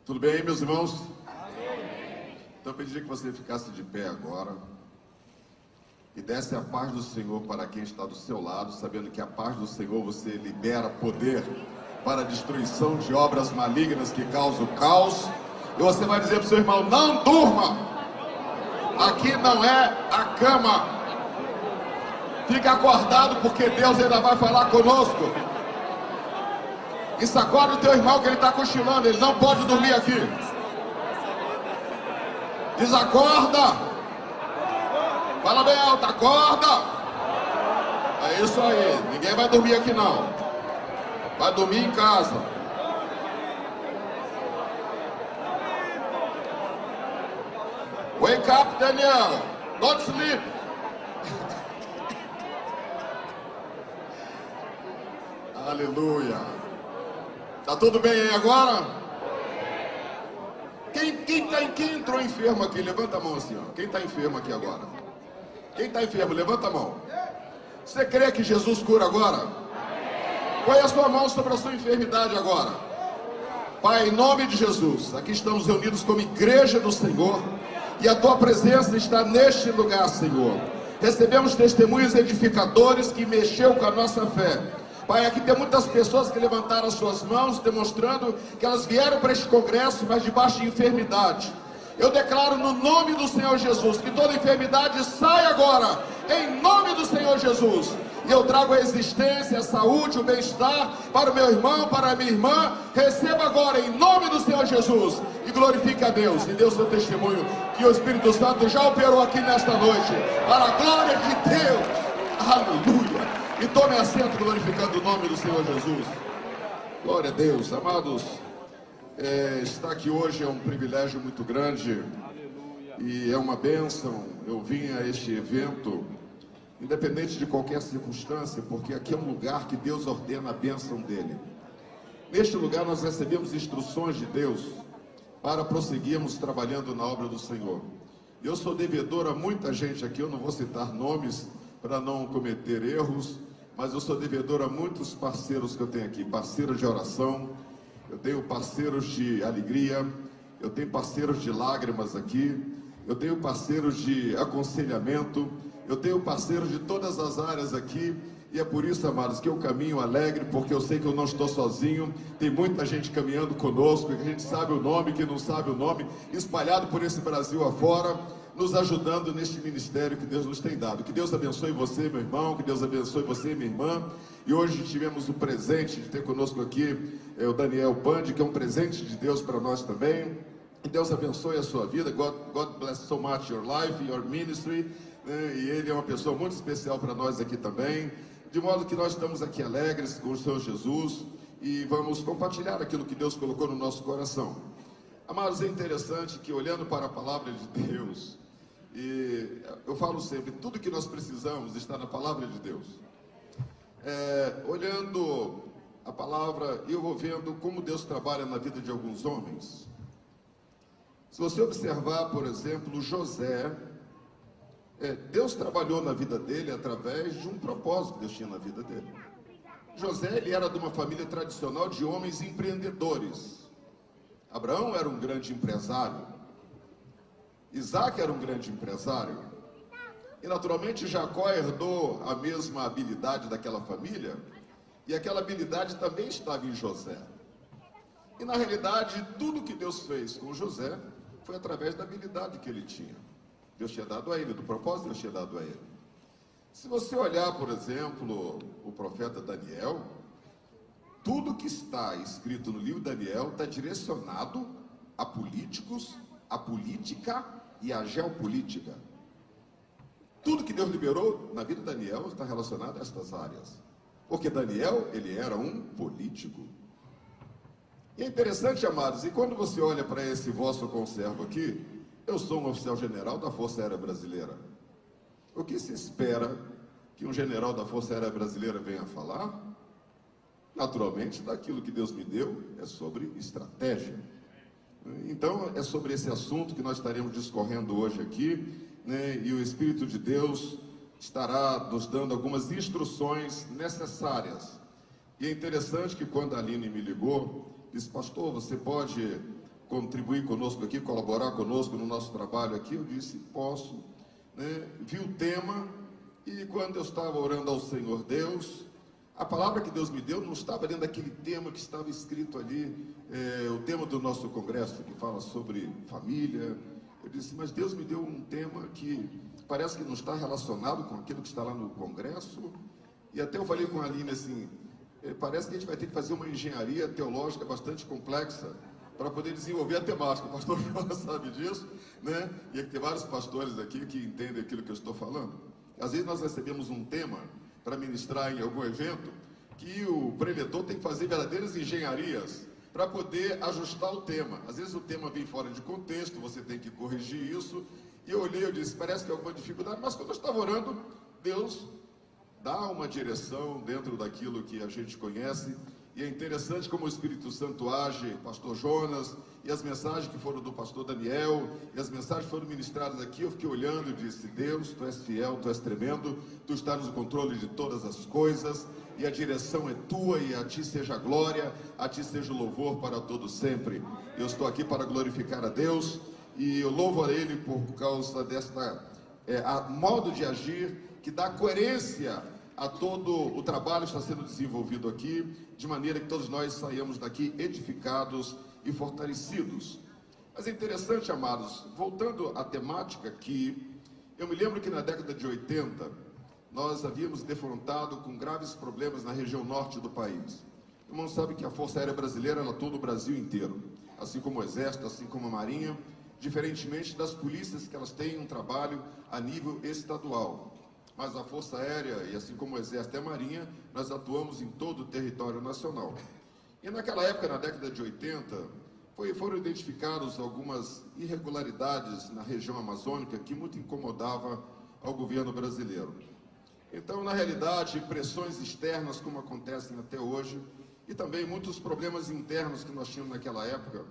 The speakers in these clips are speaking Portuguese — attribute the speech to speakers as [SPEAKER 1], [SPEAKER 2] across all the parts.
[SPEAKER 1] Tudo bem, meus irmãos? Amém. Então eu pedi que você ficasse de pé agora e desse a paz do Senhor para quem está do seu lado, sabendo que a paz do Senhor você libera poder para a destruição de obras malignas que causam caos. E você vai dizer para o seu irmão: não durma, aqui não é a cama, fica acordado porque Deus ainda vai falar conosco. E sacode o teu irmão que ele está cochilando, ele não pode dormir aqui. Desacorda. Fala bem alto, acorda. É isso aí, ninguém vai dormir aqui não. Vai dormir em casa. Wake up, Daniel. Don't sleep. Aleluia. Tá tudo bem aí agora? Quem entrou enfermo aqui? Levanta a mão assim, ó. Quem está enfermo aqui agora? Quem está enfermo? Levanta a mão. Você crê que Jesus cura agora? Põe a sua mão sobre a sua enfermidade agora. Pai, em nome de Jesus, aqui estamos reunidos como igreja do Senhor e a tua presença está neste lugar, Senhor. Recebemos testemunhos edificadores que mexeu com a nossa fé. Pai, aqui tem muitas pessoas que levantaram as suas mãos, demonstrando que elas vieram para este congresso, mas debaixo de enfermidade. Eu declaro no nome do Senhor Jesus, que toda enfermidade sai agora, em nome do Senhor Jesus. E eu trago a existência, a saúde, o bem-estar para o meu irmão, para a minha irmã. Receba agora, em nome do Senhor Jesus, e glorifique a Deus, e dê o seu testemunho, que o Espírito Santo já operou aqui nesta noite, para a glória de Deus. Aleluia. E tome assento glorificando o nome do Senhor Jesus. Glória a Deus. Amados, estar aqui hoje é um privilégio muito grande. E é uma bênção. Eu vim a este evento, independente de qualquer circunstância, porque aqui é um lugar que Deus ordena a bênção dele. Neste lugar nós recebemos instruções de Deus para prosseguirmos trabalhando na obra do Senhor. Eu sou devedor a muita gente aqui, eu não vou citar nomes para não cometer erros, mas eu sou devedor a muitos parceiros que eu tenho aqui, parceiros de oração, eu tenho parceiros de alegria, eu tenho parceiros de lágrimas aqui, eu tenho parceiros de aconselhamento, eu tenho parceiros de todas as áreas aqui, e é por isso, amados, que eu caminho alegre, porque eu sei que eu não estou sozinho, tem muita gente caminhando conosco, que a gente sabe o nome, que não sabe o nome, espalhado por esse Brasil afora, nos ajudando neste ministério que Deus nos tem dado. Que Deus abençoe você, meu irmão, que Deus abençoe você, minha irmã. E hoje tivemos o presente de ter conosco aqui o Daniel Bandi, que é um presente de Deus para nós também. Que Deus abençoe a sua vida. God bless so much your life, your ministry. E ele é uma pessoa muito especial para nós aqui também. De modo que nós estamos aqui alegres com o Senhor Jesus e vamos compartilhar aquilo que Deus colocou no nosso coração. Amados, é interessante que olhando para a palavra de Deus, e eu falo sempre, tudo que nós precisamos está na palavra de Deus. Olhando a palavra, eu vou vendo como Deus trabalha na vida de alguns homens. Se você observar, por exemplo, José, Deus trabalhou na vida dele através de um propósito que Deus tinha na vida dele. José, ele era de uma família tradicional de homens empreendedores. Abraão era um grande empresário. Isaac era um grande empresário. E naturalmente Jacó herdou a mesma habilidade daquela família. E aquela habilidade também estava em José. E na realidade, tudo que Deus fez com José foi através da habilidade que ele tinha. Deus tinha dado a ele, do propósito Deus tinha dado a ele. Se você olhar, por exemplo, o profeta Daniel, tudo que está escrito no livro de Daniel está direcionado a políticos, a política e a geopolítica. Tudo que Deus liberou na vida de Daniel está relacionado a estas áreas. Porque Daniel, ele era um político. E é interessante, amados, e quando você olha para esse vosso conservo aqui, eu sou um oficial general da Força Aérea Brasileira. O que se espera que um general da Força Aérea Brasileira venha falar? Naturalmente, daquilo que Deus me deu é sobre estratégia. Então, é sobre esse assunto que nós estaremos discorrendo hoje aqui, né? E o Espírito de Deus estará nos dando algumas instruções necessárias. E é interessante que quando a Aline me ligou, disse: pastor, você pode contribuir conosco aqui, colaborar conosco no nosso trabalho aqui? Eu disse, posso, né? Vi o tema, e quando eu estava orando ao Senhor Deus, a palavra que Deus me deu não estava dentro daquele tema que estava escrito ali, o tema do nosso congresso, que fala sobre família. Eu disse, mas Deus me deu um tema que parece que não está relacionado com aquilo que está lá no congresso. E até eu falei com a Aline assim, parece que a gente vai ter que fazer uma engenharia teológica bastante complexa para poder desenvolver a temática. O pastor Jonas sabe disso, né? E é que tem vários pastores aqui que entendem aquilo que eu estou falando. Às vezes nós recebemos um tema para ministrar em algum evento, que o preletor tem que fazer verdadeiras engenharias para poder ajustar o tema. Às vezes o tema vem fora de contexto, você tem que corrigir isso. E eu olhei, eu disse, parece que é alguma dificuldade, mas quando eu estava orando, Deus dá uma direção dentro daquilo que a gente conhece. E é interessante como o Espírito Santo age, pastor Jonas, e as mensagens que foram do pastor Daniel, e as mensagens que foram ministradas aqui, eu fiquei olhando e disse, Deus, Tu és fiel, Tu és tremendo, Tu estás no controle de todas as coisas, e a direção é Tua, e a Ti seja a glória, a Ti seja o louvor para todo sempre. Eu estou aqui para glorificar a Deus, e eu louvo a Ele por causa desta modo de agir, que dá coerência a todo o trabalho que está sendo desenvolvido aqui, de maneira que todos nós saímos daqui edificados e fortalecidos. Mas é interessante, amados, voltando à temática aqui, eu me lembro que na década de 80, nós havíamos defrontado com graves problemas na região norte do país. O irmão sabe que a Força Aérea Brasileira ela atua no Brasil inteiro, assim como o Exército, assim como a Marinha, diferentemente das polícias que elas têm um trabalho a nível estadual. Mas a Força Aérea, e assim como o Exército e a Marinha, nós atuamos em todo o território nacional. E naquela época, na década de 80, foram identificadas algumas irregularidades na região amazônica que muito incomodava ao governo brasileiro. Então, na realidade, pressões externas, como acontecem até hoje, e também muitos problemas internos que nós tínhamos naquela época,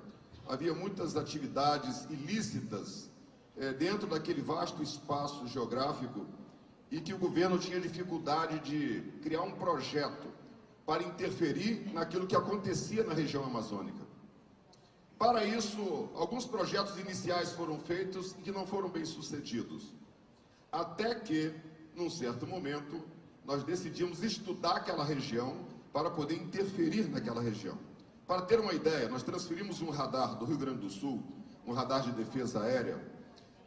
[SPEAKER 1] havia muitas atividades ilícitas dentro daquele vasto espaço geográfico, e que o governo tinha dificuldade de criar um projeto para interferir naquilo que acontecia na região amazônica. Para isso, alguns projetos iniciais foram feitos e que não foram bem sucedidos. Até que, num certo momento, nós decidimos estudar aquela região para poder interferir naquela região. Para ter uma ideia, nós transferimos um radar do Rio Grande do Sul, um radar de defesa aérea,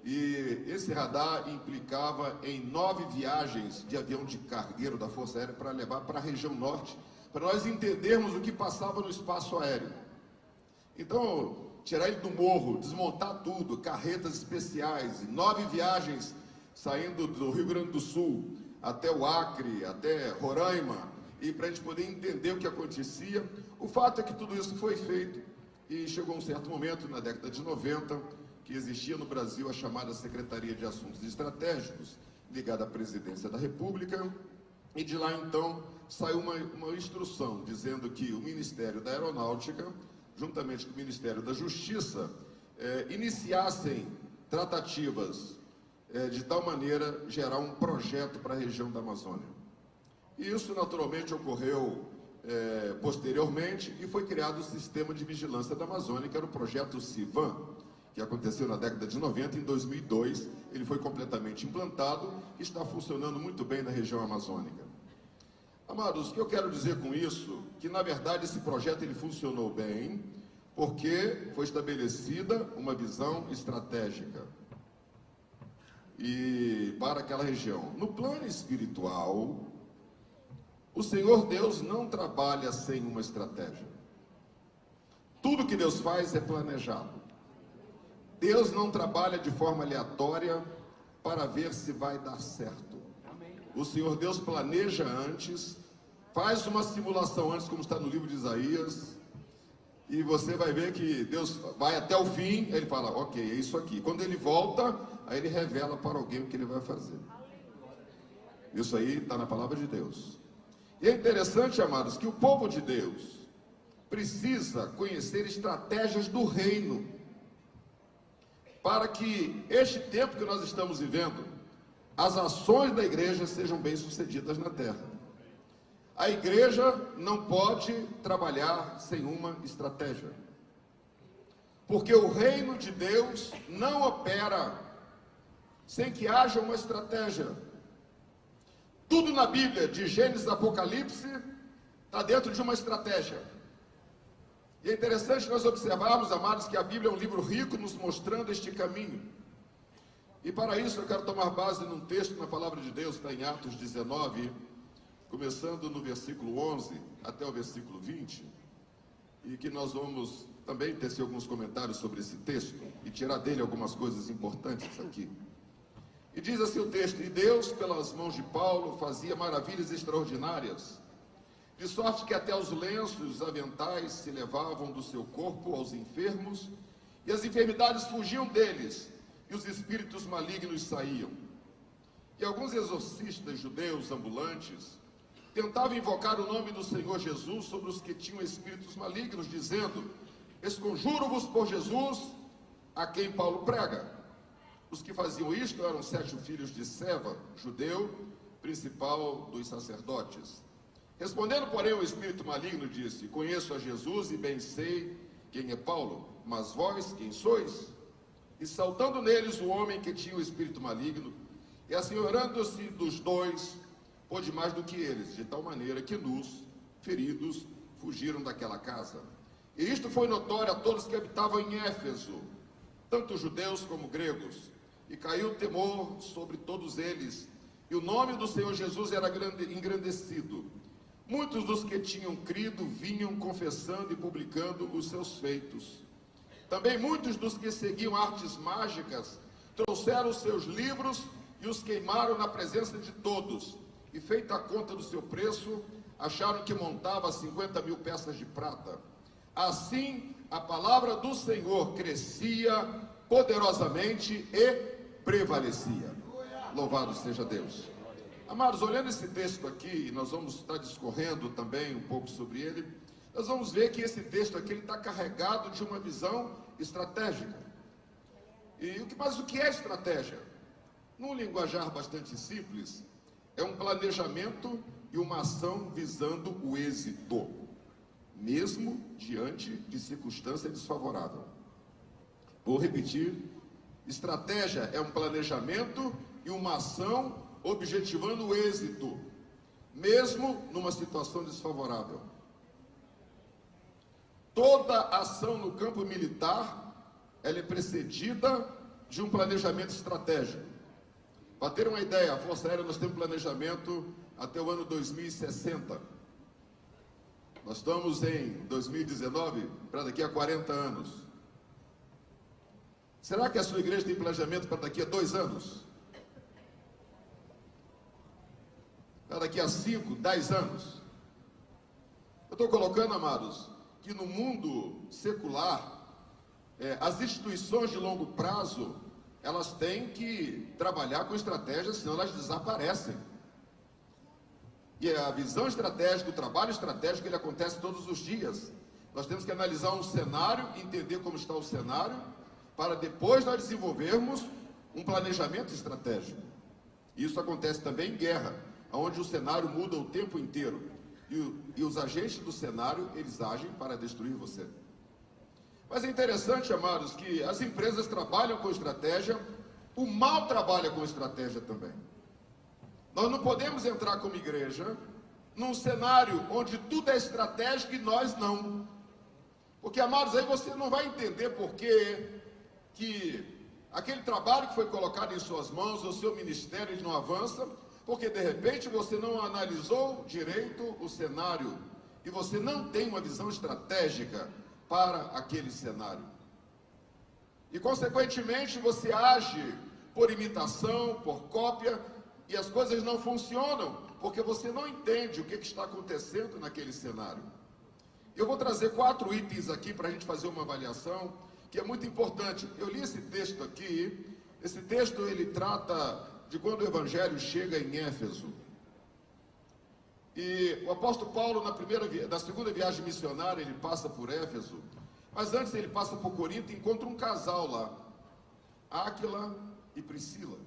[SPEAKER 1] e esse radar implicava em 9 viagens de avião de cargueiro da Força Aérea para levar para a região norte, para nós entendermos o que passava no espaço aéreo. Então, tirar ele do morro, desmontar tudo, carretas especiais, 9 viagens saindo do Rio Grande do Sul até o Acre, até Roraima, e para a gente poder entender o que acontecia. O fato é que tudo isso foi feito e chegou um certo momento, na década de 90, que existia no Brasil a chamada Secretaria de Assuntos Estratégicos, ligada à Presidência da República, e de lá então saiu uma instrução dizendo que o Ministério da Aeronáutica, juntamente com o Ministério da Justiça, iniciassem tratativas de tal maneira gerar um projeto para a região da Amazônia. E isso naturalmente ocorreu posteriormente e foi criado o Sistema de Vigilância da Amazônia, que era o projeto CIVAM, que aconteceu na década de 90, em 2002, ele foi completamente implantado e está funcionando muito bem na região amazônica. Amados, o que eu quero dizer com isso, que na verdade esse projeto ele funcionou bem, porque foi estabelecida uma visão estratégica e para aquela região. No plano espiritual, o Senhor Deus não trabalha sem uma estratégia. Tudo que Deus faz é planejado. Deus não trabalha de forma aleatória para ver se vai dar certo. O Senhor Deus planeja antes, faz uma simulação antes, como está no livro de Isaías, e você vai ver que Deus vai até o fim, ele fala, ok, é isso aqui. Quando ele volta, aí ele revela para alguém o que ele vai fazer. Isso aí está na palavra de Deus. E é interessante, amados, que o povo de Deus precisa conhecer estratégias do reino, para que este tempo que nós estamos vivendo, as ações da igreja sejam bem-sucedidas na terra. A igreja não pode trabalhar sem uma estratégia. Porque o reino de Deus não opera sem que haja uma estratégia. Tudo na Bíblia, de Gênesis a Apocalipse, está dentro de uma estratégia. E é interessante nós observarmos, amados, que a Bíblia é um livro rico nos mostrando este caminho. E para isso eu quero tomar base num texto na palavra de Deus, está em Atos 19, começando no versículo 11 até o versículo 20, e que nós vamos também tecer alguns comentários sobre esse texto e tirar dele algumas coisas importantes aqui. E diz assim o texto: e Deus, pelas mãos de Paulo, fazia maravilhas extraordinárias, de sorte que até os lenços e os aventais se levavam do seu corpo aos enfermos, e as enfermidades fugiam deles, e os espíritos malignos saíam. E alguns exorcistas judeus ambulantes tentavam invocar o nome do Senhor Jesus sobre os que tinham espíritos malignos, dizendo: esconjuro-vos por Jesus, a quem Paulo prega. Os que faziam isto eram 7 filhos de Seva, judeu, principal dos sacerdotes. Respondendo, porém, o espírito maligno disse: conheço a Jesus e bem sei quem é Paulo, mas vós quem sois? E saltando neles o homem que tinha o espírito maligno, e assenhorando-se dos dois, pôde mais do que eles, de tal maneira que nus, feridos, fugiram daquela casa. E isto foi notório a todos que habitavam em Éfeso, tanto judeus como gregos, e caiu temor sobre todos eles, e o nome do Senhor Jesus era engrandecido. Muitos dos que tinham crido vinham confessando e publicando os seus feitos. Também muitos dos que seguiam artes mágicas trouxeram os seus livros e os queimaram na presença de todos, e feita a conta do seu preço, acharam que montava 50.000 peças de prata. Assim, a palavra do Senhor crescia poderosamente e prevalecia. Louvado seja Deus. Amados, olhando esse texto aqui, nós vamos estar discorrendo também um pouco sobre ele, nós vamos ver que esse texto aqui está carregado de uma visão estratégica. Mas o que é estratégia? Num linguajar bastante simples, é um planejamento e uma ação visando o êxito, mesmo diante de circunstância desfavorável. Vou repetir: estratégia é um planejamento e uma ação objetivando o êxito, mesmo numa situação desfavorável. Toda ação no campo militar, ela é precedida de um planejamento estratégico. Para ter uma ideia, a Força Aérea, nós temos planejamento até o ano 2060. Nós estamos em 2019, para daqui a 40 anos. Será que a sua igreja tem planejamento para daqui a 2 anos? Para daqui a 5, 10 anos? Eu estou colocando, amados, que no mundo secular, as instituições de longo prazo, elas têm que trabalhar com estratégias, senão elas desaparecem. E a visão estratégica, o trabalho estratégico, ele acontece todos os dias. Nós temos que analisar um cenário, entender como está o cenário, para depois nós desenvolvermos um planejamento estratégico. Isso acontece também em guerra, onde o cenário muda o tempo inteiro. E os agentes do cenário, eles agem para destruir você. Mas é interessante, amados, que as empresas trabalham com estratégia, o mal trabalha com estratégia também. Nós não podemos entrar como igreja num cenário onde tudo é estratégico e nós não. Porque, amados, aí você não vai entender por que aquele trabalho que foi colocado em suas mãos, o seu ministério, não avança, porque de repente você não analisou direito o cenário e você não tem uma visão estratégica para aquele cenário. E consequentemente você age por imitação, por cópia, e as coisas não funcionam, porque você não entende o que está acontecendo naquele cenário. Eu vou trazer 4 itens aqui para a gente fazer uma avaliação, que é muito importante. Eu li esse texto aqui, esse texto ele trata de quando o Evangelho chega em Éfeso. E o apóstolo Paulo, na segunda viagem missionária, ele passa por Éfeso, mas antes ele passa por Corinto e encontra um casal lá, Áquila e Priscila.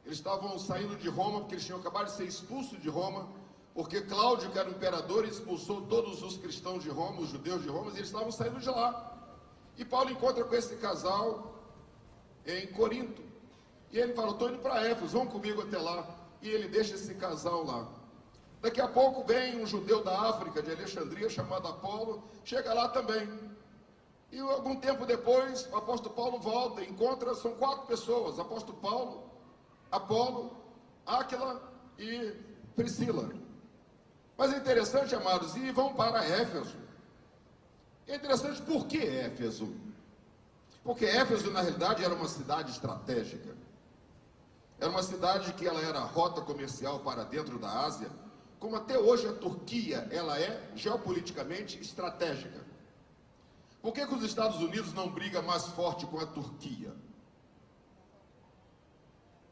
[SPEAKER 1] Eles estavam saindo de Roma, porque eles tinham acabado de ser expulsos de Roma, porque Cláudio, que era o imperador, expulsou todos os cristãos de Roma, os judeus de Roma, e eles estavam saindo de lá. E Paulo encontra com esse casal em Corinto. E ele fala, estou indo para Éfeso, vão comigo até lá. E ele deixa esse casal lá. Daqui a pouco vem um judeu da África, de Alexandria, chamado Apolo, chega lá também. E algum tempo depois, o apóstolo Paulo volta, encontra, são 4 pessoas, apóstolo Paulo, Apolo, Áquila e Priscila. Mas é interessante, amados, e vão para Éfeso. É interessante, por que Éfeso? Porque Éfeso, na realidade, era uma cidade estratégica. Era uma cidade que ela era rota comercial para dentro da Ásia, como até hoje a Turquia, ela é geopoliticamente estratégica. Por que os Estados Unidos não brigam mais forte com a Turquia?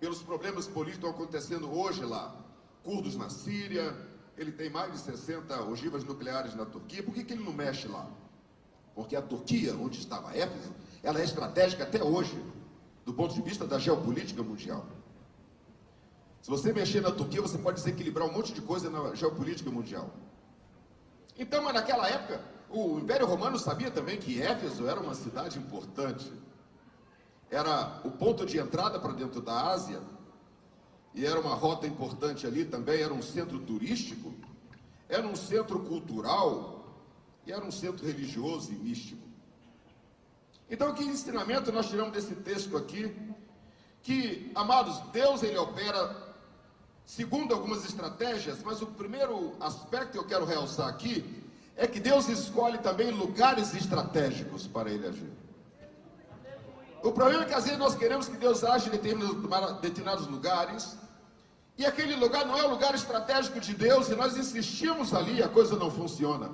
[SPEAKER 1] Pelos problemas políticos que estão acontecendo hoje lá. Curdos na Síria, ele tem mais de 60 ogivas nucleares na Turquia. Por que ele não mexe lá? Porque a Turquia, onde estava Éfeso, ela é estratégica até hoje, do ponto de vista da geopolítica mundial. Se você mexer na Turquia, você pode desequilibrar um monte de coisa na geopolítica mundial. Então, mas naquela época, o Império Romano sabia também que Éfeso era uma cidade importante. Era o ponto de entrada para dentro da Ásia, e era uma rota importante ali também, era um centro turístico, era um centro cultural, e era um centro religioso e místico. Então, que ensinamento nós tiramos desse texto aqui? Que, amados, Deus, ele opera segundo algumas estratégias, mas o primeiro aspecto que eu quero realçar aqui é que Deus escolhe também lugares estratégicos para ele agir. O problema é que às vezes nós queremos que Deus age em determinados lugares, e aquele lugar não é o lugar estratégico de Deus, e nós insistimos ali e a coisa não funciona.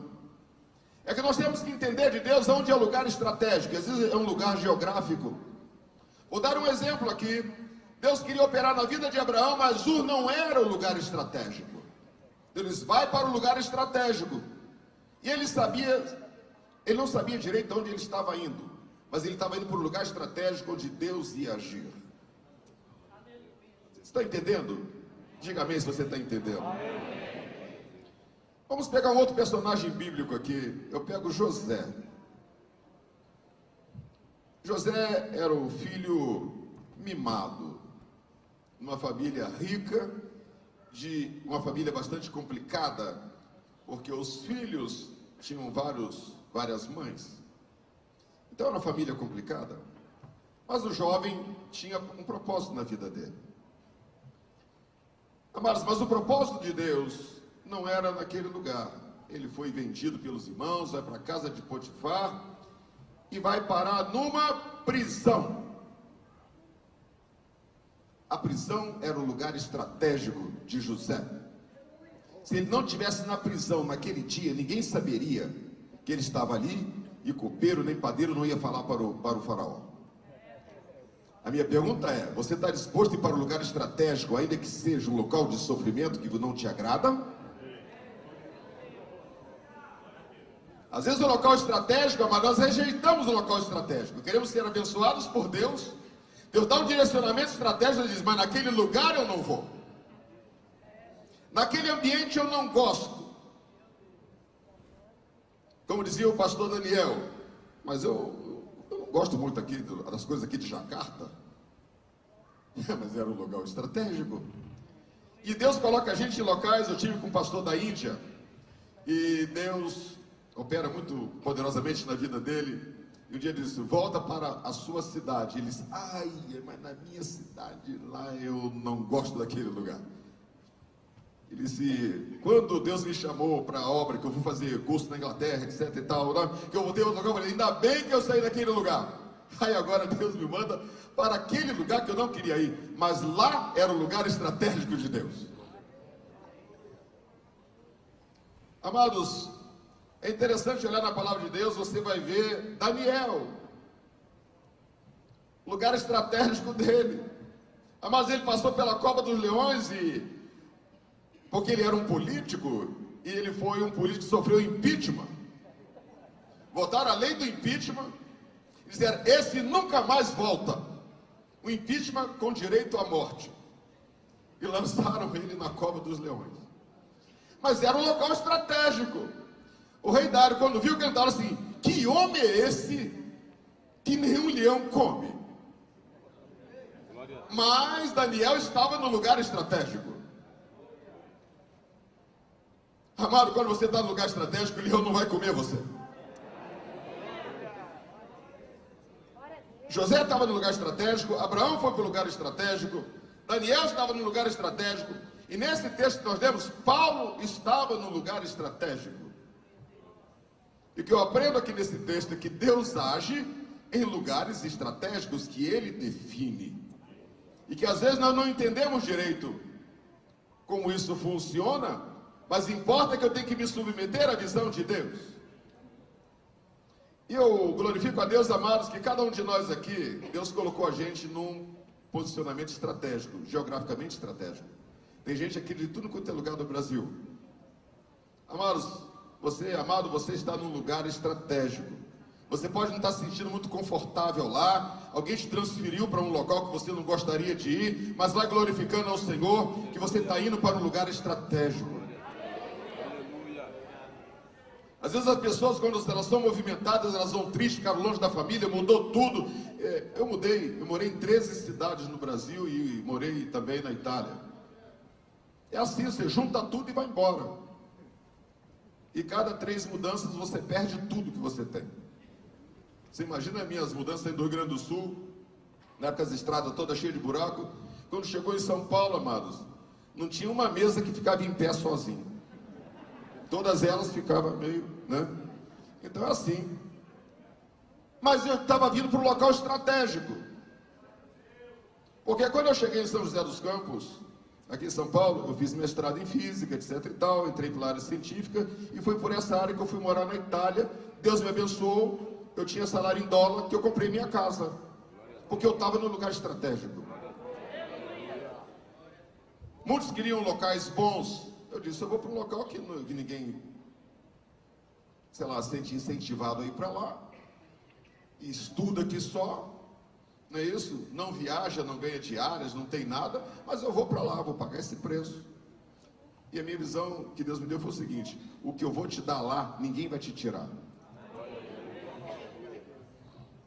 [SPEAKER 1] É que nós temos que entender de Deus onde é o lugar estratégico, às vezes é um lugar geográfico. Vou dar um exemplo aqui. Deus queria operar na vida de Abraão, mas Ur não era o lugar estratégico. Deus vai para o lugar estratégico. E ele não sabia direito onde ele estava indo, mas ele estava indo para um lugar estratégico onde Deus ia agir. Você está entendendo? Diga amém se você está entendendo. Vamos pegar um outro personagem bíblico aqui. Eu pego José. José era o filho mimado, numa família rica, de uma família bastante complicada, porque os filhos tinham várias mães. Então era uma família complicada. Mas o jovem tinha um propósito na vida dele. Amados, mas o propósito de Deus não era naquele lugar. Ele foi vendido pelos irmãos, vai para a casa de Potifar e vai parar numa prisão. A prisão era o lugar estratégico de José. Se ele não estivesse na prisão naquele dia, ninguém saberia que ele estava ali, e copeiro nem padeiro não ia falar para o faraó. A minha pergunta é, você está disposto a ir para o lugar estratégico, ainda que seja um local de sofrimento que não te agrada? Às vezes o local estratégico, mas nós rejeitamos o local estratégico. Queremos ser abençoados por Deus. Deus dá um direcionamento estratégico e diz, mas naquele lugar eu não vou. Naquele ambiente eu não gosto. Como dizia o pastor Daniel, mas eu não gosto muito aqui das coisas aqui de Jacarta. Mas era um lugar estratégico. E Deus coloca a gente em locais, eu tive com um pastor da Índia, e Deus opera muito poderosamente na vida dele. E um dia ele disse, volta para a sua cidade. Ele disse, mas na minha cidade lá eu não gosto daquele lugar. Ele disse, quando Deus me chamou para a obra, que eu fui fazer curso na Inglaterra, etc e tal, que eu voltei a outro lugar, eu falei, ainda bem que eu saí daquele lugar. Aí agora Deus me manda para aquele lugar que eu não queria ir, mas lá era o lugar estratégico de Deus. Amados, é interessante olhar na palavra de Deus, você vai ver Daniel, lugar estratégico dele. Mas ele passou pela cova dos leões, porque ele era um político, e ele foi um político que sofreu impeachment. Votaram a lei do impeachment, e disseram, esse nunca mais volta. O impeachment com direito à morte. E lançaram ele na cova dos leões. Mas era um local estratégico. O rei Dário, quando viu que ele estava assim, que homem é esse que nenhum leão come. Mas Daniel estava no lugar estratégico. Amado, quando você está no lugar estratégico, o leão não vai comer você. José estava no lugar estratégico, Abraão foi para o lugar estratégico, Daniel estava no lugar estratégico, e nesse texto que nós lemos, Paulo estava no lugar estratégico. E o que eu aprendo aqui nesse texto é que Deus age em lugares estratégicos que Ele define. E que às vezes nós não entendemos direito como isso funciona, mas importa que eu tenho que me submeter à visão de Deus. E eu glorifico a Deus, amados, que cada um de nós aqui, Deus colocou a gente num posicionamento estratégico, geograficamente estratégico. Tem gente aqui de tudo quanto é lugar do Brasil. Amados, você está num lugar estratégico. Você pode não estar se sentindo muito confortável lá, alguém te transferiu para um local que você não gostaria de ir, mas vai glorificando ao Senhor que você está indo para um lugar estratégico. Às vezes as pessoas, quando elas são movimentadas, elas vão tristes, ficaram longe da família, mudou tudo. Eu morei em 13 cidades no Brasil e morei também na Itália. É assim, você junta tudo e vai embora. E cada 3 mudanças você perde tudo que você tem. Você imagina as minhas mudanças aí do Rio Grande do Sul, na época as estradas todas cheias de buraco. Quando chegou em São Paulo, amados, não tinha uma mesa que ficava em pé sozinha. Todas elas ficavam meio, né? Então é assim. Mas eu estava vindo para um local estratégico. Porque quando eu cheguei em São José dos Campos, aqui em São Paulo, eu fiz mestrado em física, etc e tal, entrei pela área científica, e foi por essa área que eu fui morar na Itália. Deus me abençoou, eu tinha salário em dólar, que eu comprei minha casa. Porque eu estava no lugar estratégico. Muitos queriam locais bons. Eu disse, eu vou para um local que ninguém, sei lá, sente incentivado a ir para lá. E estuda aqui só. Não é isso? Não viaja, não ganha diárias, não tem nada. Mas eu vou para lá, vou pagar esse preço. E a minha visão que Deus me deu foi o seguinte: o que eu vou te dar lá, ninguém vai te tirar.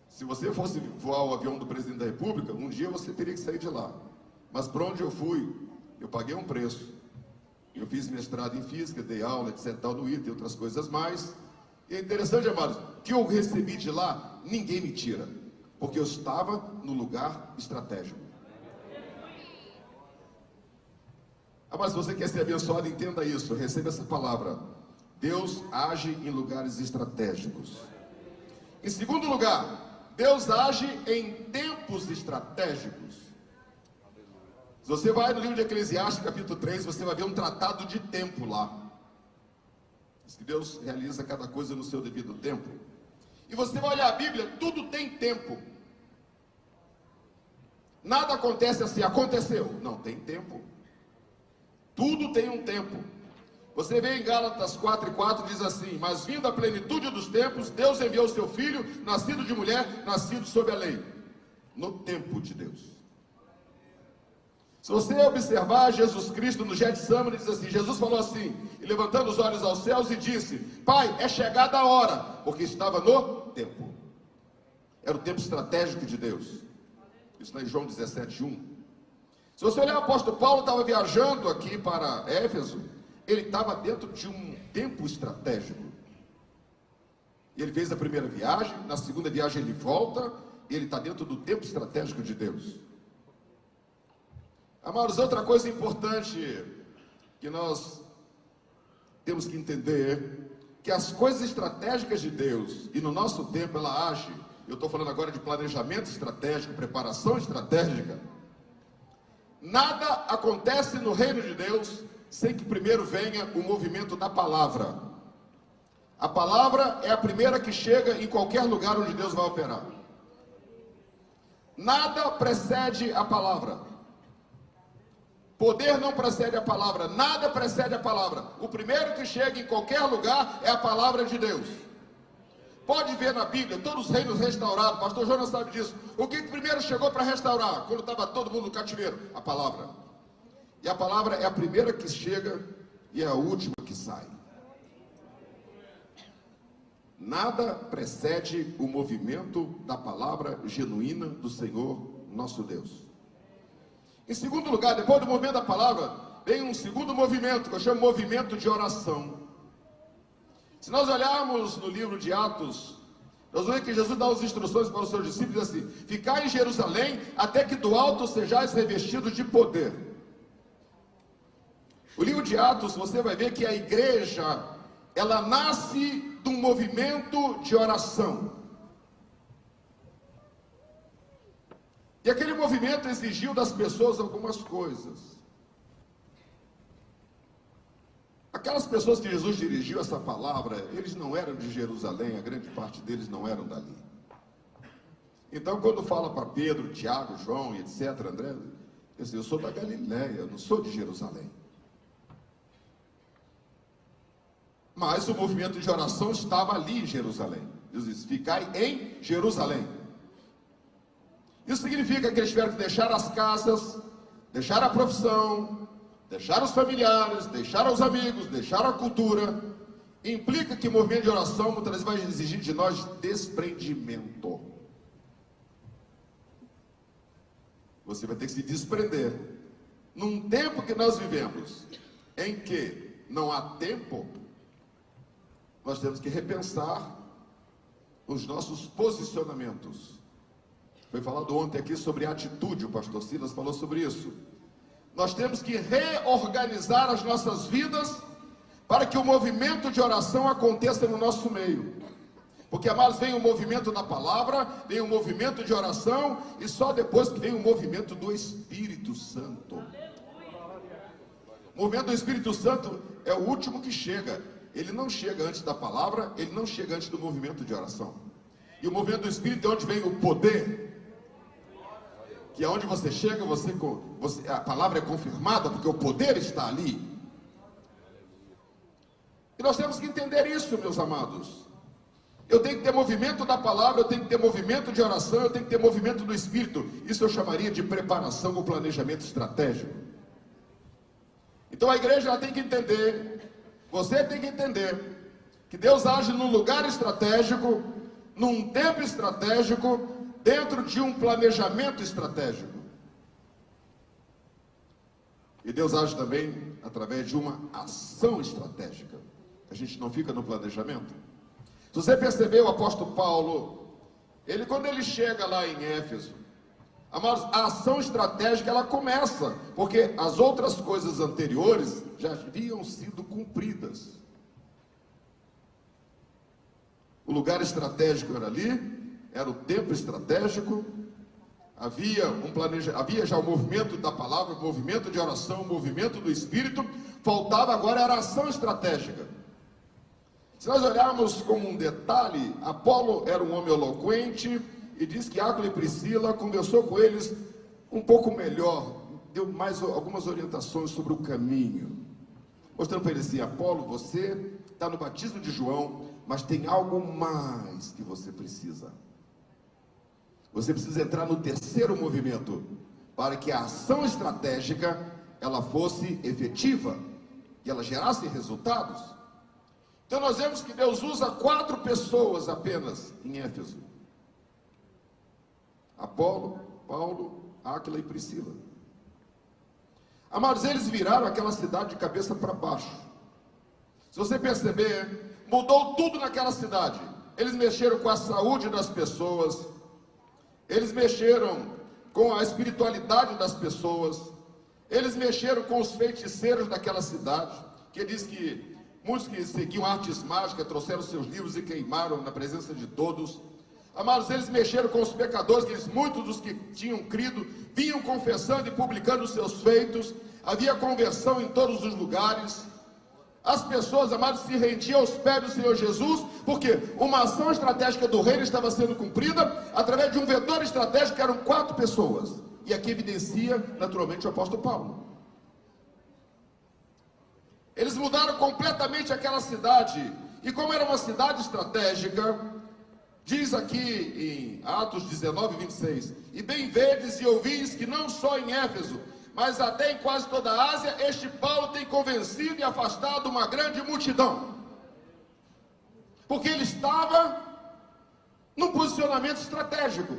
[SPEAKER 1] Se você fosse voar o avião do presidente da República, um dia você teria que sair de lá. Mas para onde eu fui, eu paguei um preço. Eu fiz mestrado em física, dei aula, etc, tal, no ITA e outras coisas mais. E é interessante, amados, que eu recebi de lá, ninguém me tira. Porque eu estava no lugar estratégico. Mas se você quer ser abençoado, entenda isso, receba essa palavra. Deus age em lugares estratégicos. Em segundo lugar, Deus age em tempos estratégicos. Se você vai no livro de Eclesiastes, capítulo 3, você vai ver um tratado de tempo lá. Diz que Deus realiza cada coisa no seu devido tempo. E você vai olhar a Bíblia, tudo tem tempo. Nada acontece assim, aconteceu. Não, tem tempo. Tudo tem um tempo. Você vê em Gálatas 4:4, diz assim: mas vindo a plenitude dos tempos, Deus enviou o seu Filho, nascido de mulher, nascido sob a lei. No tempo de Deus. Se você observar Jesus Cristo no Getsemane, diz assim, Jesus falou assim, e levantando os olhos aos céus e disse, Pai, é chegada a hora, porque estava no tempo. Era o tempo estratégico de Deus. Isso está em João 17:1. Se você olhar, o apóstolo Paulo estava viajando aqui para Éfeso, ele estava dentro de um tempo estratégico. E ele fez a primeira viagem, na segunda viagem ele volta, e ele está dentro do tempo estratégico de Deus. Amados, outra coisa importante que nós temos que entender, que as coisas estratégicas de Deus, e no nosso tempo ela age, eu estou falando agora de planejamento estratégico, preparação estratégica, nada acontece no reino de Deus sem que primeiro venha o movimento da palavra. A palavra é a primeira que chega em qualquer lugar onde Deus vai operar. Nada precede a palavra. Poder não precede a palavra, nada precede a palavra. O primeiro que chega em qualquer lugar é a palavra de Deus. Pode ver na Bíblia, todos os reinos restaurados, pastor Jonas sabe disso. O que primeiro chegou para restaurar, quando estava todo mundo no cativeiro? A palavra. E a palavra é a primeira que chega e é a última que sai. nada precede o movimento da palavra genuína do Senhor nosso Deus. Em segundo lugar, depois do movimento da palavra, vem um segundo movimento, que eu chamo movimento de oração. Se nós olharmos no livro de Atos, nós vemos que Jesus dá as instruções para os seus discípulos assim: ficai em Jerusalém até que do alto sejais revestidos de poder. O livro de Atos, você vai ver que a igreja, ela nasce de um movimento de oração. E aquele movimento exigiu das pessoas algumas coisas. Aquelas pessoas que Jesus dirigiu essa palavra, eles não eram de Jerusalém, a grande parte deles não eram dali. Então, quando fala para Pedro, Tiago, João e etc., André, eu sou da Galiléia, eu não sou de Jerusalém. Mas o movimento de oração estava ali em Jerusalém. Deus diz: ficai em Jerusalém. Isso significa que eles tiveram que deixar as casas, deixar a profissão, deixar os familiares, deixar os amigos, deixar a cultura. Implica que o movimento de oração muitas vezes vai exigir de nós desprendimento. Você vai ter que se desprender. Num tempo que nós vivemos, em que não há tempo, nós temos que repensar os nossos posicionamentos. Foi falado ontem aqui sobre atitude, o pastor Silas falou sobre isso. Nós temos que reorganizar as nossas vidas para que o movimento de oração aconteça no nosso meio. Porque, amados, vem o movimento da palavra, vem o movimento de oração, e só depois que vem o movimento do Espírito Santo. O movimento do Espírito Santo é o último que chega. Ele não chega antes da palavra, ele não chega antes do movimento de oração. E o movimento do Espírito é onde vem o poder. Que é onde você chega, a palavra é confirmada, porque o poder está ali. E nós temos que entender isso, meus amados. Eu tenho que ter movimento da palavra, eu tenho que ter movimento de oração, eu tenho que ter movimento do Espírito. Isso eu chamaria de preparação ou planejamento estratégico. Então a igreja ela tem que entender, você tem que entender, que Deus age num lugar estratégico, num tempo estratégico, dentro de um planejamento estratégico. E Deus age também através de uma ação estratégica. A gente não fica no planejamento. Se você percebeu, o apóstolo Paulo, quando ele chega lá em Éfeso, a ação estratégica ela começa, porque as outras coisas anteriores já haviam sido cumpridas. lugar estratégico era ali, era o tempo estratégico, havia já o movimento da palavra, o movimento de oração, o movimento do Espírito, faltava agora era a ação estratégica. Se nós olharmos como um detalhe, Apolo era um homem eloquente, e diz que Áquila e Priscila conversou com eles um pouco melhor, deu mais algumas orientações sobre o caminho, mostrando para eles assim: Apolo, você está no batismo de João, mas tem algo mais que você precisa. Você precisa entrar no terceiro movimento, para que a ação estratégica, ela fosse efetiva, e ela gerasse resultados. Então nós vemos que Deus usa 4 pessoas apenas em Éfeso: Apolo, Paulo, Áquila e Priscila. Amados, eles viraram aquela cidade de cabeça para baixo. Se você perceber, mudou tudo naquela cidade. Eles mexeram com a saúde das pessoas, eles mexeram com a espiritualidade das pessoas, eles mexeram com os feiticeiros daquela cidade, que diz que muitos que seguiam artes mágicas trouxeram seus livros e queimaram na presença de todos. Amados, eles mexeram com os pecadores, muitos dos que tinham crido vinham confessando e publicando os seus feitos. Havia conversão em todos os lugares. As pessoas, amados, se rendiam aos pés do Senhor Jesus, porque uma ação estratégica do reino estava sendo cumprida através de um vetor estratégico que eram 4 pessoas. E aqui evidencia naturalmente o apóstolo Paulo. Eles mudaram completamente aquela cidade, e como era uma cidade estratégica, diz aqui em Atos 19, 26, e bem vedes e ouvis que não só em Éfeso, mas até em quase toda a Ásia, este Paulo tem convencido e afastado uma grande multidão. Porque ele estava num posicionamento estratégico.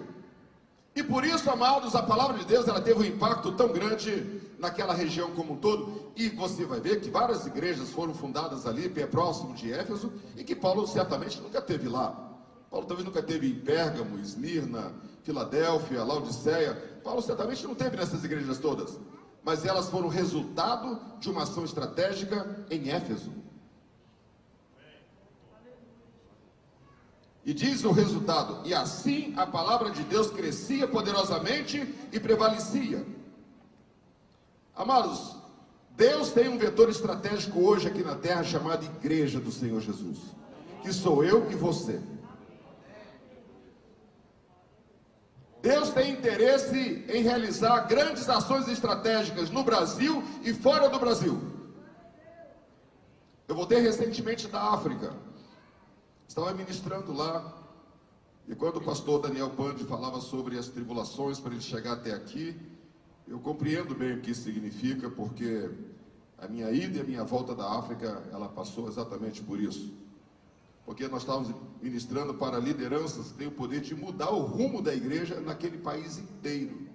[SPEAKER 1] E por isso, amados, a palavra de Deus, ela teve um impacto tão grande naquela região como um todo. E você vai ver que várias igrejas foram fundadas ali, bem próximo de Éfeso, e que Paulo certamente nunca teve lá. Paulo talvez nunca teve em Pérgamo, Esmirna, Filadélfia, Laodiceia. Paulo certamente não teve nessas igrejas todas. Mas elas foram resultado de uma ação estratégica em Éfeso. E diz o resultado: e assim a palavra de Deus crescia poderosamente e prevalecia. Amados, Deus tem um vetor estratégico hoje aqui na terra chamado Igreja do Senhor Jesus, que sou eu e você. Deus tem interesse em realizar grandes ações estratégicas no Brasil e fora do Brasil. Eu voltei recentemente da África. Estava ministrando lá, e quando o pastor Daniel Bandi falava sobre as tribulações para ele chegar até aqui, eu compreendo bem o que isso significa, porque a minha ida e a minha volta da África, ela passou exatamente por isso. Porque nós estávamos ministrando para lideranças que têm o poder de mudar o rumo da igreja naquele país inteiro.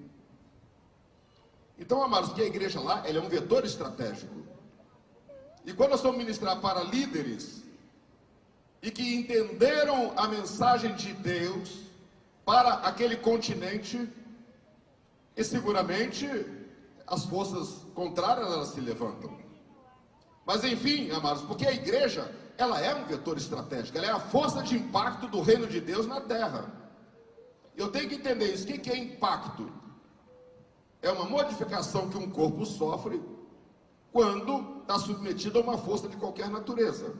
[SPEAKER 1] Então, amados, que a igreja lá, ela é um vetor estratégico. E quando nós vamos ministrar para líderes e que entenderam a mensagem de Deus para aquele continente, e seguramente as forças contrárias elas se levantam. Mas enfim, amados, porque a igreja, ela é um vetor estratégico, ela é a força de impacto do reino de Deus na terra. Eu tenho que entender isso. O que é impacto? É uma modificação que um corpo sofre quando está submetido a uma força de qualquer natureza.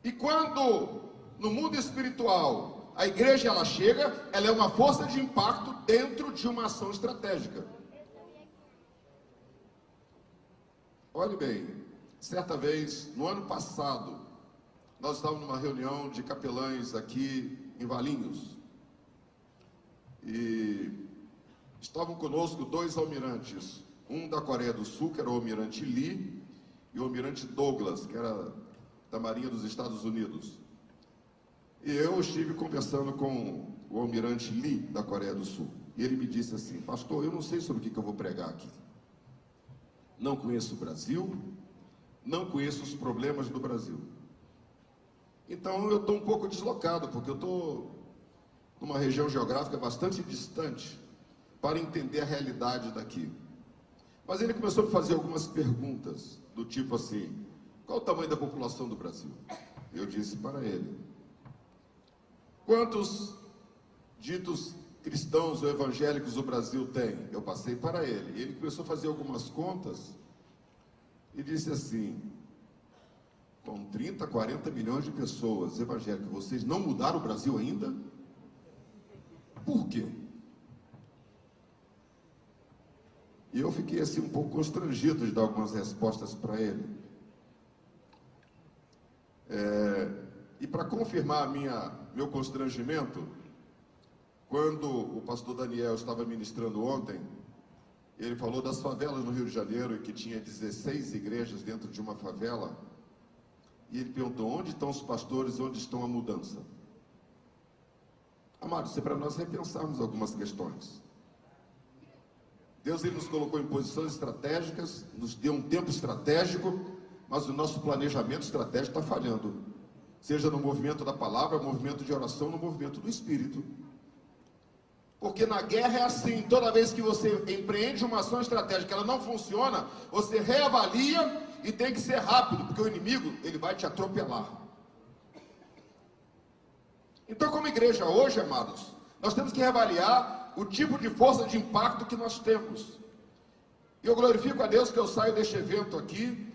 [SPEAKER 1] E quando no mundo espiritual a igreja ela chega, ela é uma força de impacto dentro de uma ação estratégica. Olhe bem, certa vez, no ano passado, nós estávamos numa reunião de capelães aqui em Valinhos. E estavam conosco dois almirantes, um da Coreia do Sul, que era o almirante Lee, e o almirante Douglas, que era da Marinha dos Estados Unidos. E eu estive conversando com o almirante Lee, da Coreia do Sul. E ele me disse assim: pastor, eu não sei sobre o que eu vou pregar aqui. Não conheço o Brasil, não conheço os problemas do Brasil. Então eu estou um pouco deslocado, porque eu estou numa região geográfica bastante distante para entender a realidade daqui. Mas ele começou a me fazer algumas perguntas, do tipo assim: qual o tamanho da população do Brasil? Eu disse para ele: quantos ditos cristãos ou evangélicos o Brasil tem? Eu passei para ele. E ele começou a fazer algumas contas e disse assim: com 30, 40 milhões de pessoas evangélicas, vocês não mudaram o Brasil ainda? Por quê? E eu fiquei assim um pouco constrangido de dar algumas respostas para ele. E para confirmar meu constrangimento, quando o pastor Daniel estava ministrando ontem, ele falou das favelas no Rio de Janeiro, e que tinha 16 igrejas dentro de uma favela, e ele perguntou: onde estão os pastores, onde estão a mudança? Amados, isso é para nós repensarmos algumas questões. Deus, ele nos colocou em posições estratégicas, nos deu um tempo estratégico, mas o nosso planejamento estratégico está falhando. Seja no movimento da palavra, no movimento de oração, no movimento do Espírito. Porque na guerra é assim: toda vez que você empreende uma ação estratégica, ela não funciona, você reavalia e tem que ser rápido, porque o inimigo, ele vai te atropelar. Então, como igreja hoje, amados, nós temos que reavaliar o tipo de força de impacto que nós temos. E eu glorifico a Deus que eu saio deste evento aqui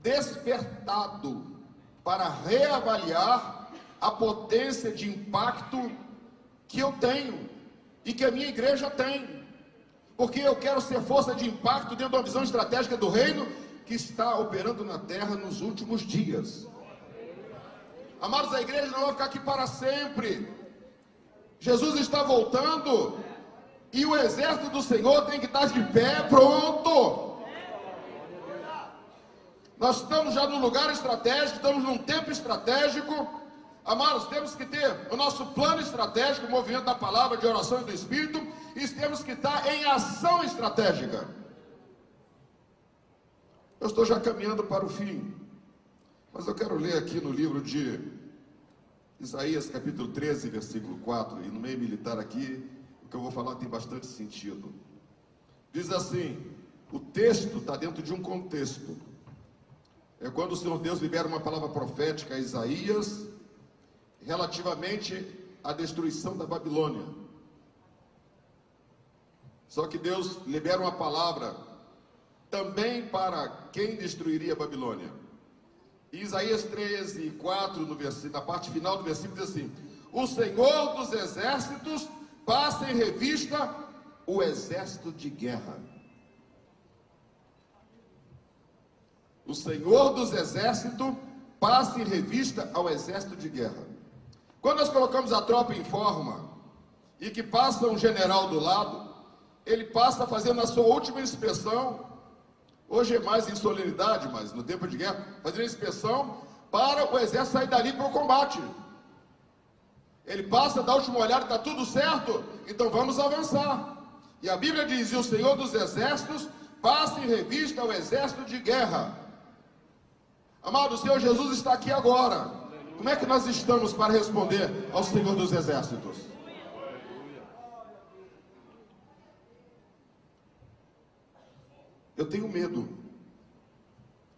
[SPEAKER 1] despertado para reavaliar a potência de impacto que eu tenho e que a minha igreja tem, porque eu quero ser força de impacto dentro de uma visão estratégica do reino que está operando na terra nos últimos dias. Amados, a igreja não vai ficar aqui para sempre. Jesus está voltando e o exército do Senhor tem que estar de pé, pronto. Nós estamos já num lugar estratégico, estamos num tempo estratégico. Amados, temos que ter o nosso plano estratégico, o movimento da palavra, de oração e do Espírito, e temos que estar em ação estratégica. Eu estou já caminhando para o fim, mas eu quero ler aqui no livro de Isaías, capítulo 13, versículo 4, e no meio militar aqui, o que eu vou falar tem bastante sentido. Diz assim, o texto está dentro de um contexto. É quando o Senhor Deus libera uma palavra profética a Isaías, relativamente à destruição da Babilônia. Só que Deus libera uma palavra também para quem destruiria a Babilônia. E Isaías 13, 4, na parte final do versículo, diz assim: o Senhor dos exércitos passa em revista o exército de guerra. O Senhor dos exércitos passa em revista ao exército de guerra. Quando nós colocamos a tropa em forma e que passa um general do lado, ele passa fazendo a sua última inspeção. Hoje é mais em solenidade, mas no tempo de guerra, fazendo a inspeção para o exército sair dali para o combate. Ele passa, dá a última olhada, está tudo certo? Então vamos avançar. E a Bíblia diz, e o Senhor dos exércitos passa em revista ao exército de guerra. Amado, o Senhor Jesus está aqui agora. Como é que nós estamos para responder ao Senhor dos exércitos? Eu tenho medo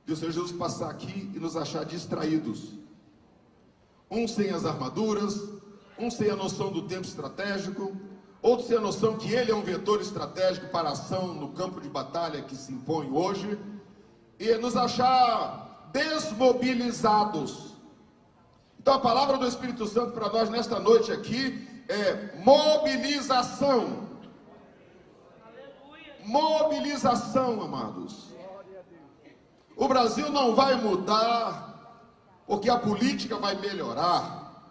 [SPEAKER 1] de o Senhor Jesus passar aqui e nos achar distraídos. Uns sem as armaduras, uns sem a noção do tempo estratégico, outros sem a noção que Ele é um vetor estratégico para a ação no campo de batalha que se impõe hoje, e nos achar desmobilizados. Então a palavra do Espírito Santo para nós nesta noite aqui é mobilização. Mobilização, amados. O Brasil não vai mudar porque a política vai melhorar.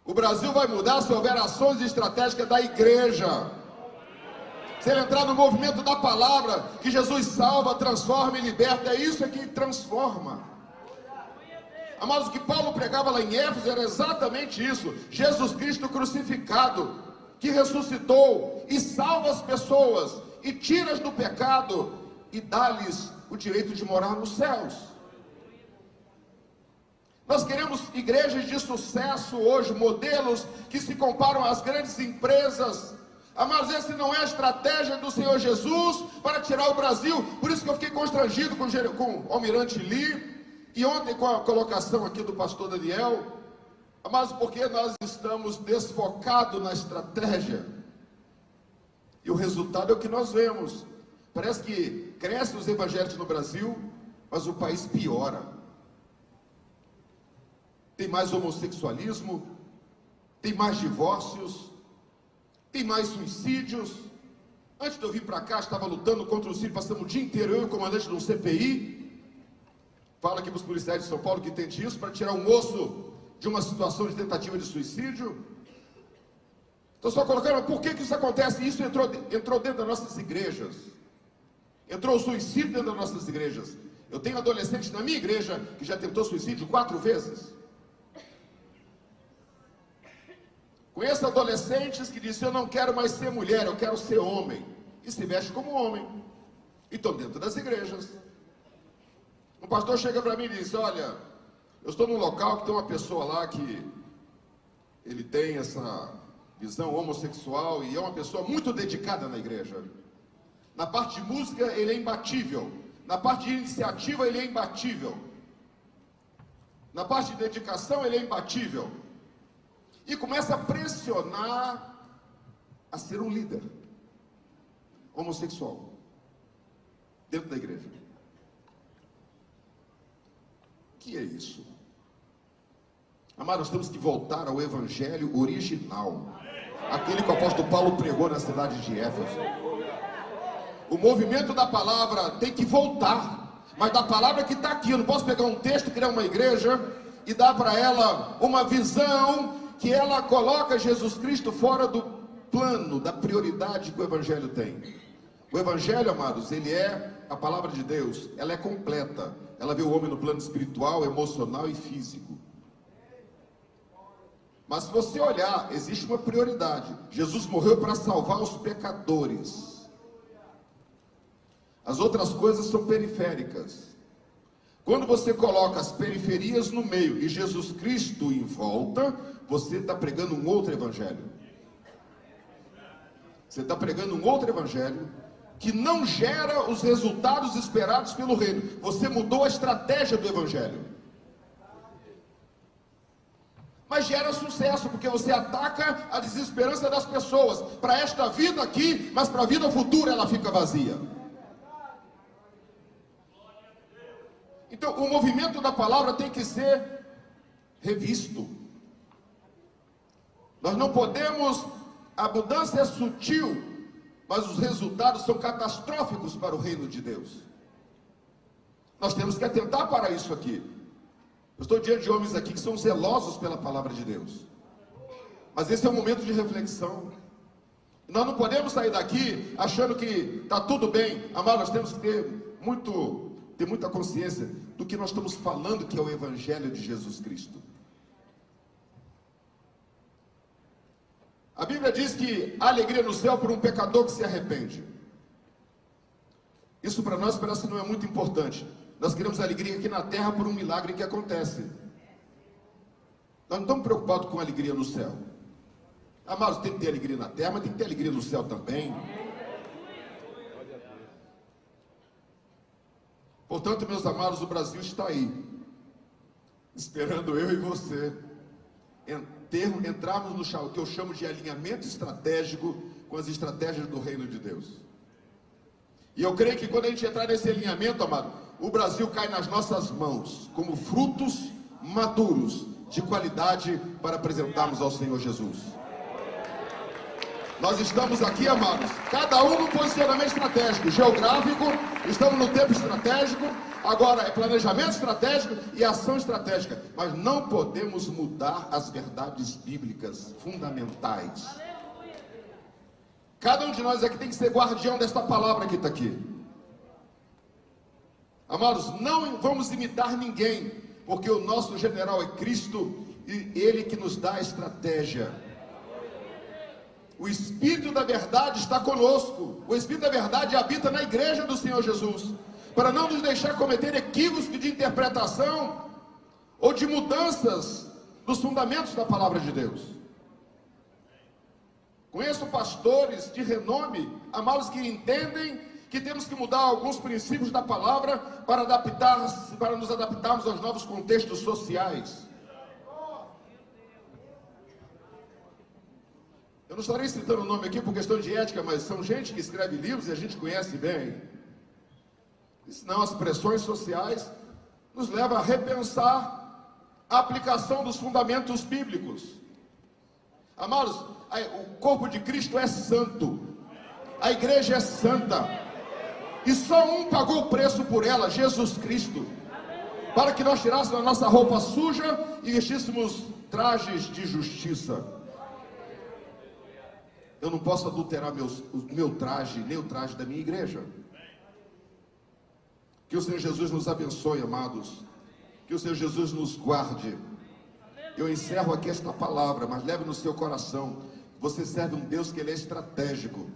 [SPEAKER 1] O Brasil vai mudar se houver ações estratégicas da igreja. Se ele entrar no movimento da palavra, que Jesus salva, transforma e liberta, é isso que transforma. Amados, o que Paulo pregava lá em Éfeso era exatamente isso. Jesus Cristo crucificado, que ressuscitou e salva as pessoas, e tira-as do pecado, e dá-lhes o direito de morar nos céus. Nós queremos igrejas de sucesso hoje, modelos que se comparam às grandes empresas. Mas essa não é a estratégia do Senhor Jesus para tirar o Brasil. Por isso que eu fiquei constrangido com o almirante Lee, e ontem com a colocação aqui do pastor Daniel, mas porque nós estamos desfocados na estratégia. E o resultado é o que nós vemos. Parece que crescem os evangélicos no Brasil, mas o país piora. Tem mais homossexualismo, tem mais divórcios, tem mais suicídios. Antes de eu vir para cá, estava lutando contra o suicídio, passamos o dia inteiro, eu e o comandante do CPI. Fala aqui para os policiais de São Paulo que entende isso, para tirar um moço de uma situação de tentativa de suicídio. Estou só colocando, por que isso acontece? Isso entrou dentro das nossas igrejas. Entrou o suicídio dentro das nossas igrejas. Eu tenho adolescentes na minha igreja que já tentou suicídio 4 vezes. Conheço adolescentes que dizem, eu não quero mais ser mulher, eu quero ser homem. E se veste como homem. E estão dentro das igrejas. Um pastor chega para mim e diz, olha, eu estou num local que tem uma pessoa lá que ele tem essa visão homossexual e é uma pessoa muito dedicada na igreja. Na parte de música ele é imbatível. Na parte de iniciativa ele é imbatível. Na parte de dedicação ele é imbatível. E começa a pressionar a ser um líder homossexual dentro da igreja. O que é isso? Amados, nós temos que voltar ao evangelho original, aquele que o apóstolo Paulo pregou na cidade de Éfeso. O movimento da palavra tem que voltar, mas da palavra que está aqui. Eu não posso pegar um texto, criar uma igreja e dar para ela uma visão que ela coloca Jesus Cristo fora do plano, da prioridade que o evangelho tem. O evangelho, amados, ele é a palavra de Deus, ela é completa, Ela vê o homem no plano espiritual, emocional e físico. Mas se você olhar, existe uma prioridade. Jesus morreu para salvar os pecadores. As outras coisas são periféricas. Quando você coloca as periferias no meio e Jesus Cristo em volta, você está pregando um outro evangelho. Você está pregando um outro evangelho que não gera os resultados esperados pelo reino. Você mudou a estratégia do evangelho. Mas gera sucesso, porque você ataca a desesperança das pessoas. Para esta vida aqui, mas para a vida futura ela fica vazia. Então, o movimento da palavra tem que ser revisto. Nós não podemos, a mudança é sutil, mas os resultados são catastróficos para o reino de Deus. Nós temos que atentar para isso aqui. Eu estou diante de homens aqui que são zelosos pela palavra de Deus. Mas esse é um momento de reflexão. Nós não podemos sair daqui achando que está tudo bem. Amado, nós temos que ter muita consciência do que nós estamos falando, que é o Evangelho de Jesus Cristo. A Bíblia diz que há alegria no céu por um pecador que se arrepende. Isso para nós parece que não é muito importante. Nós queremos alegria aqui na terra por um milagre que acontece. Nós não estamos preocupados com alegria no céu. Amados, tem que ter alegria na terra, mas tem que ter alegria no céu também. Portanto, meus amados, o Brasil está aí, esperando eu e você entrarmos no que eu chamo de alinhamento estratégico com as estratégias do reino de Deus. E eu creio que quando a gente entrar nesse alinhamento, amado, o Brasil cai nas nossas mãos como frutos maduros de qualidade para apresentarmos ao Senhor Jesus. Nós estamos aqui, amados, cada um no posicionamento estratégico, geográfico, estamos no tempo estratégico, agora é planejamento estratégico e ação estratégica, mas não podemos mudar as verdades bíblicas fundamentais. Cada um de nós aqui tem que ser guardião desta palavra que está aqui. Amados, não vamos imitar ninguém, porque o nosso general é Cristo e Ele que nos dá a estratégia. O Espírito da verdade está conosco. O Espírito da verdade habita na igreja do Senhor Jesus, para não nos deixar cometer equívocos de interpretação ou de mudanças dos fundamentos da palavra de Deus. Conheço pastores de renome, amados, que entendem que temos que mudar alguns princípios da palavra para nos adaptarmos aos novos contextos sociais. Eu não estarei citando o nome aqui por questão de ética, mas são gente que escreve livros e a gente conhece bem. E senão as pressões sociais nos levam a repensar a aplicação dos fundamentos bíblicos. Amados, o corpo de Cristo é santo, a igreja é santa, e só um pagou o preço por ela, Jesus Cristo, para que nós tirássemos a nossa roupa suja e vestíssemos trajes de justiça. Eu não posso adulterar o meu traje, nem o traje da minha igreja. Que o Senhor Jesus nos abençoe, amados. Que o Senhor Jesus nos guarde. Eu encerro aqui esta palavra, mas leve no seu coração. Você serve um Deus que Ele é estratégico.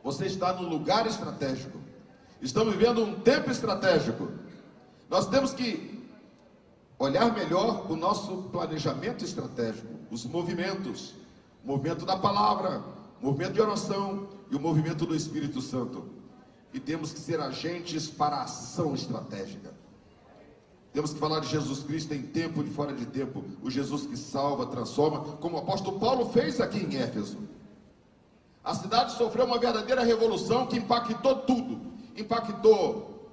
[SPEAKER 1] Você está num lugar estratégico. Estamos vivendo um tempo estratégico. Nós temos que olhar melhor o nosso planejamento estratégico, os movimentos. O movimento da palavra, o movimento de oração e o movimento do Espírito Santo. E temos que ser agentes para a ação estratégica. Temos que falar de Jesus Cristo em tempo e fora de tempo. O Jesus que salva, transforma, como o apóstolo Paulo fez aqui em Éfeso. A cidade sofreu uma verdadeira revolução que impactou tudo. Impactou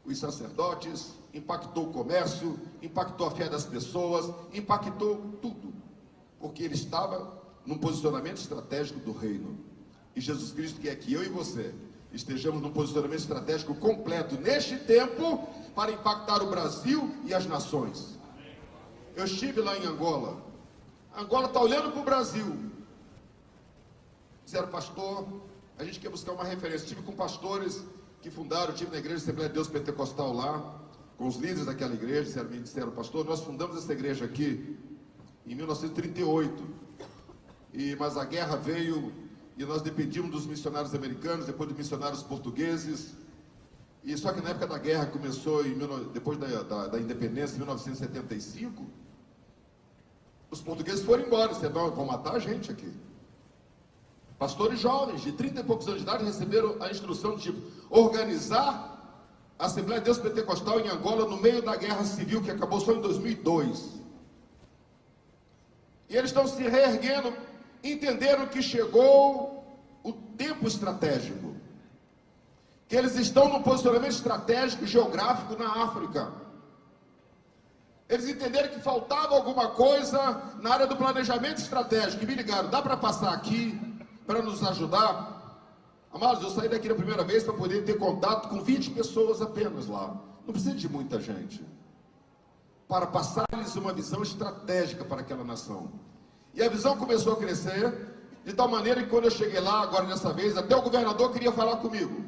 [SPEAKER 1] os sacerdotes, impactou o comércio, impactou a fé das pessoas, impactou tudo. Porque ele estava num posicionamento estratégico do reino. E Jesus Cristo quer que eu e você estejamos num posicionamento estratégico completo neste tempo para impactar o Brasil e as nações. Eu estive lá em Angola. Angola está olhando para o Brasil. Disseram, pastor, a gente quer buscar uma referência. Estive com pastores que fundaram, estive na Igreja Assembleia de Deus Pentecostal lá. com os líderes daquela igreja, me disseram, pastor, nós fundamos essa igreja aqui em 1938, mas a guerra veio e nós dependíamos dos missionários americanos, depois dos missionários portugueses, e só que na época da guerra começou, depois da independência, em 1975, os portugueses foram embora, disseram, vão matar a gente aqui. Pastores jovens, de 30 e poucos anos de idade, receberam a instrução de organizar a Assembleia de Deus Pentecostal em Angola no meio da guerra civil que acabou só em 2002. E eles estão se reerguendo, entenderam que chegou o tempo estratégico, que eles estão num posicionamento estratégico geográfico na África. Eles entenderam que faltava alguma coisa na área do planejamento estratégico, e me ligaram, dá para passar aqui para nos ajudar? Amados, eu saí daqui na primeira vez para poder ter contato com 20 pessoas apenas lá. Não precisa de muita gente. Para passar-lhes uma visão estratégica para aquela nação. E a visão começou a crescer, de tal maneira que quando eu cheguei lá, agora dessa vez, até o governador queria falar comigo.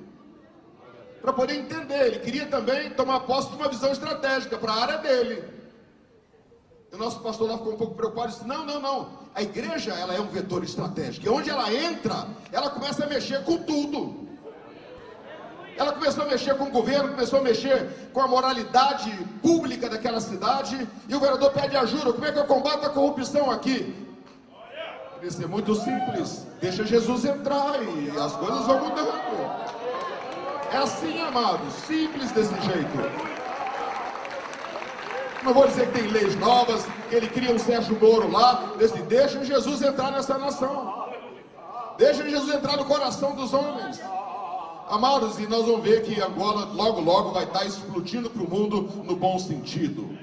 [SPEAKER 1] Para poder entender, ele queria também tomar posse de uma visão estratégica para a área dele. O nosso pastor lá ficou um pouco preocupado e disse, não, a igreja ela é um vetor estratégico, e onde ela entra, ela começa a mexer com tudo. Ela começou a mexer com o governo, começou a mexer com a moralidade pública daquela cidade, e o vereador pede ajuda, como é que eu combato a corrupção aqui? Ele disse, é muito simples, deixa Jesus entrar e as coisas vão mudando. É assim, amados, simples desse jeito. Não vou dizer que tem leis novas, que ele cria um Sérgio Moro lá, deixa Jesus entrar nessa nação. Deixa Jesus entrar no coração dos homens. Amados, e nós vamos ver que Angola logo vai estar explodindo para o mundo no bom sentido.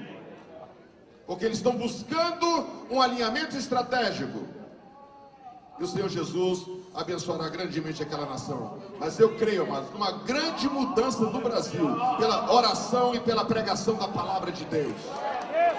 [SPEAKER 1] Porque eles estão buscando um alinhamento estratégico. E o Senhor Jesus abençoará grandemente aquela nação. Mas eu creio, amados, numa grande mudança no Brasil, pela oração e pela pregação da palavra de Deus.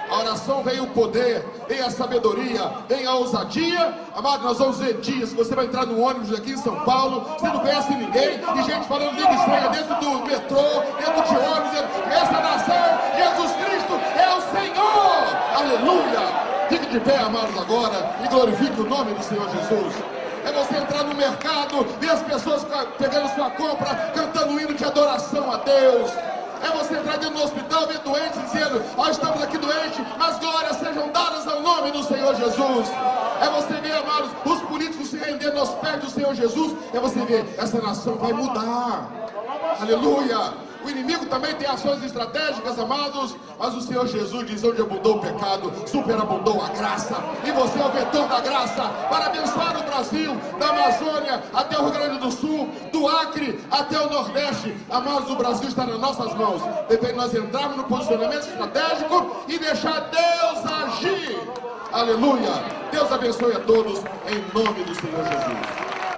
[SPEAKER 1] A oração vem o poder, vem a sabedoria, vem a ousadia. Amado, nós vamos ver dias, você vai entrar no ônibus aqui em São Paulo, você não conhece ninguém, e gente falando língua estranha dentro do metrô, dentro de ônibus, essa nação, Jesus Cristo é o Senhor, aleluia. Fique de pé, amados, agora, e glorifique o nome do Senhor Jesus. É você entrar no mercado, ver as pessoas pegando sua compra, cantando um hino de adoração a Deus. É você entrar dentro do hospital, ver doentes, dizendo, nós estamos aqui doentes, mas glórias sejam dadas ao nome do Senhor Jesus. É você ver, amados, os políticos se rendendo aos pés do Senhor Jesus. É você ver, essa nação vai mudar. Aleluia. O inimigo também tem ações estratégicas, amados, mas o Senhor Jesus diz, onde abundou o pecado, superabundou a graça. E você é o vetor da graça para abençoar o Brasil, da Amazônia até o Rio Grande do Sul, do Acre até o Nordeste. Amados, o Brasil está nas nossas mãos. Depende de nós entrarmos no posicionamento estratégico e deixar Deus agir. Aleluia. Deus abençoe a todos, em nome do Senhor Jesus.